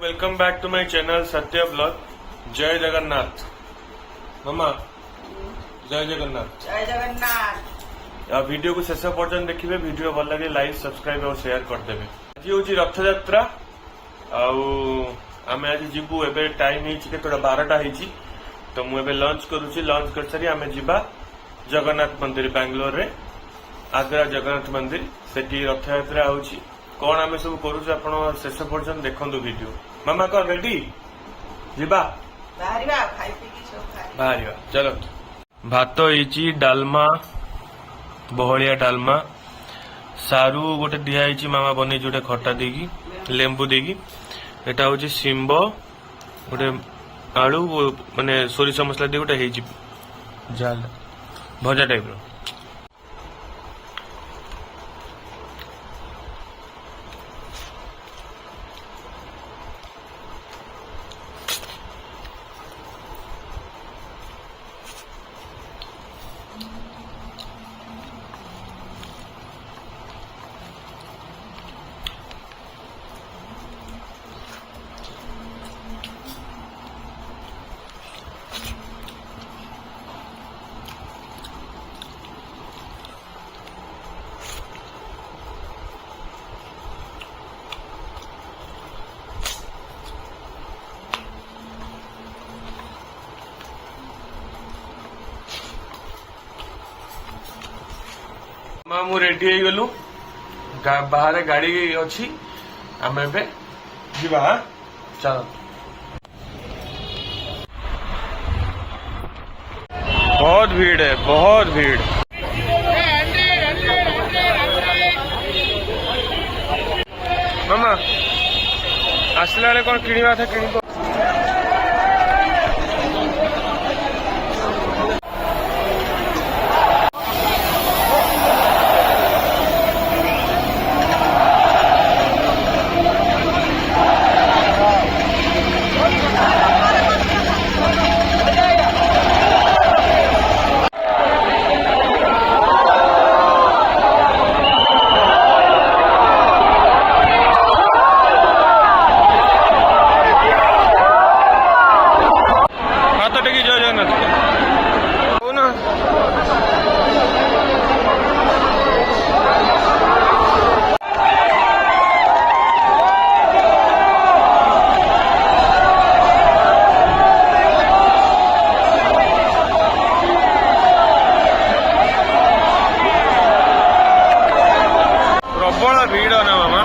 Welcome back to my channel Satya blog. जय जगन्नाथ मामा, जय जगन्नाथ। जय जगन्नाथ। वीडियो को शेष पर्यटन देखिए। वीडियो भल लगे लाइक सब्सक्राइब और शेयर करदेवे। आज हूँ रथ यात्रा। आम आज जीवु ए टाइम होता 12टा हो, तो मुझे लंच करुच्ची। लंच कर सारी आम जा जगन्नाथ मंदिर बेंगलोर रे आग्रा जगन्नाथ मंदिर से रथ यात्रा होची। कौन आम सब करुଛୁ ଆପଣ शेष पर्यटन देखंतु वीडियो। मामा कौन रेडी जीवा बाहर चलो। भात होइची, डालमा बहलिया डालमा, सारू गोटे दिखाई मामा बनी गोटे खट्टा देगी लेंबू देगी। एटा हूँ शिंब गोटे आलू माने सोरिष मसला दे गोटे झाल भजा टाइप रो। मु रेडी हो गलु। बाहर गाड़ी अच्छी आम ए चलो। बहुत भीड़ है, बहुत भीड़। मामा आसला बेले कौन किणवा था किणी भीड़ ना मामा।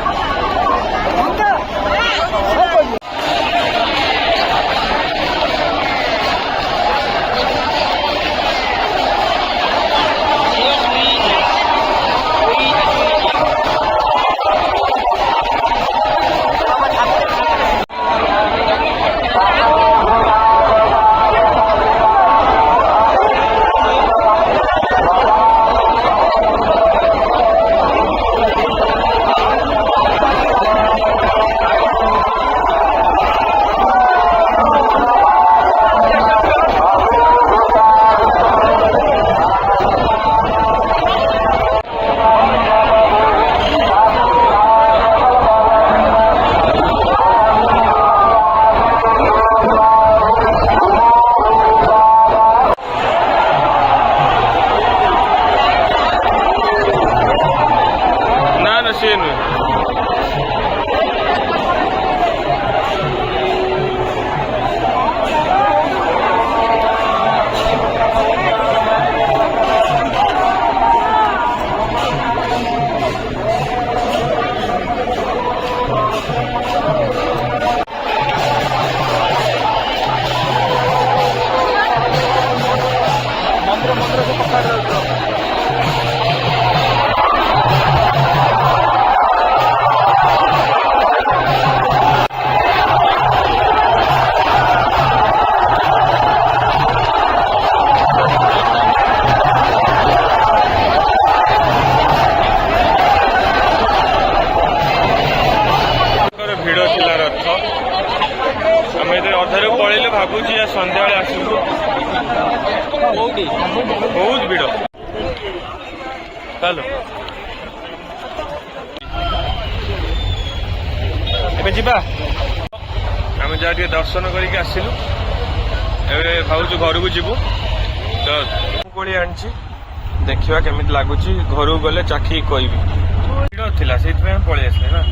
भावुची सन्ध्या आसू बहुत भिड़ चलो ए आम जहाँ दर्शन करके आसिलु एबे भावुछु घर को जीवु तो कोड़ी आनी देखा केमी लगुच घर गले चाखी कहि भिड़ थिला से पलि आसले ना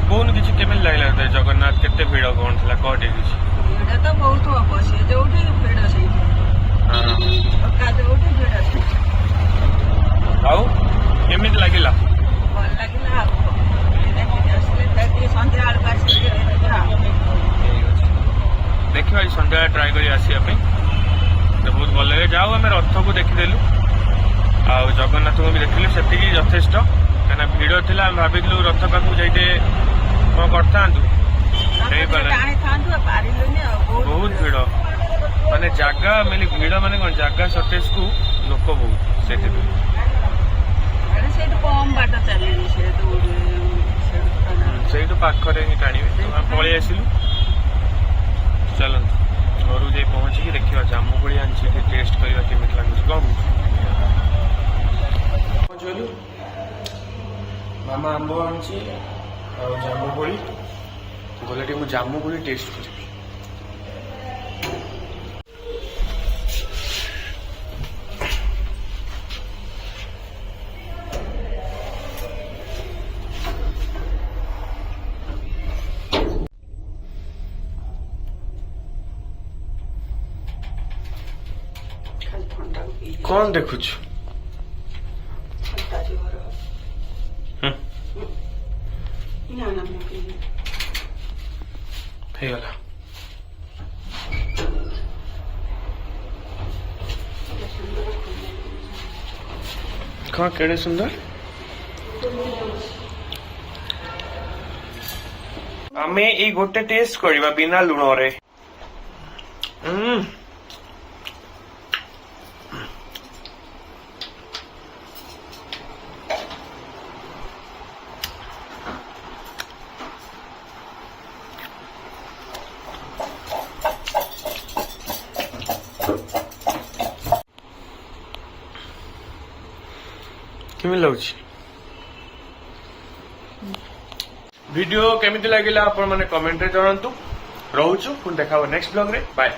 कौन किसी केमी लगे जगन्नाथ केते भिड़ कौन थिला कह टे किसी ଭିଡ଼ ତ ବହୁତ ହବ ସେ ଯୋଉଠି ଭିଡ଼ ସେଇଠି ପକ୍କା ଯୋଉଠି ଭିଡ଼ ସେଇଠି ଆଉ କେମିତି ଲାଗିଲା ଭଲ ଲାଗିଲା ଆଉ ଦେଖିକି ଆସିଲେ ଟିକେ ସନ୍ଧ୍ୟା ବେଳକୁ ଆସିଲେ ଦେଖିବା देखिए आज सन्ध्या ट्राए कर आसिया तो बहुत भल लगे जाओ आम रथ को देखीदेलु आ जगन्नाथ को भी देखिलु से यथेष्ट कहीं भिड़ थी भाविलु रथ पाखु जाइए कौन करता बहुत भिड़ माने जगह मिली भिड़ माने कौन जगह सर्टेज को लोक बहुत से ସେଇଠୁ କମ ବାଟ ଚାଲିବି ସେଇଠୁ ପାଖରେ ହିଁ ଟାଣିବେ ପଳେଇ ଆସିଲୁ चलते घर जाई पहुँचिकी देखा जामुकोली आनी टेस्ट करवा केमी लगुच कौन पहुँचलु मामा आंब आनी जामुकोली गले मुझे जामुकोली टेस्ट करी कौन देखुच ହେଇଗଲା कौन केड़े सुंदर आमे ए गोटे टेस्ट करवा बिना लुण रे केमी लगुच वीडियो केमी लगे आपण मैंने कमेंट रे जणातु रोचु पुन देखा नेक्स्ट ब्लॉग रे बाय।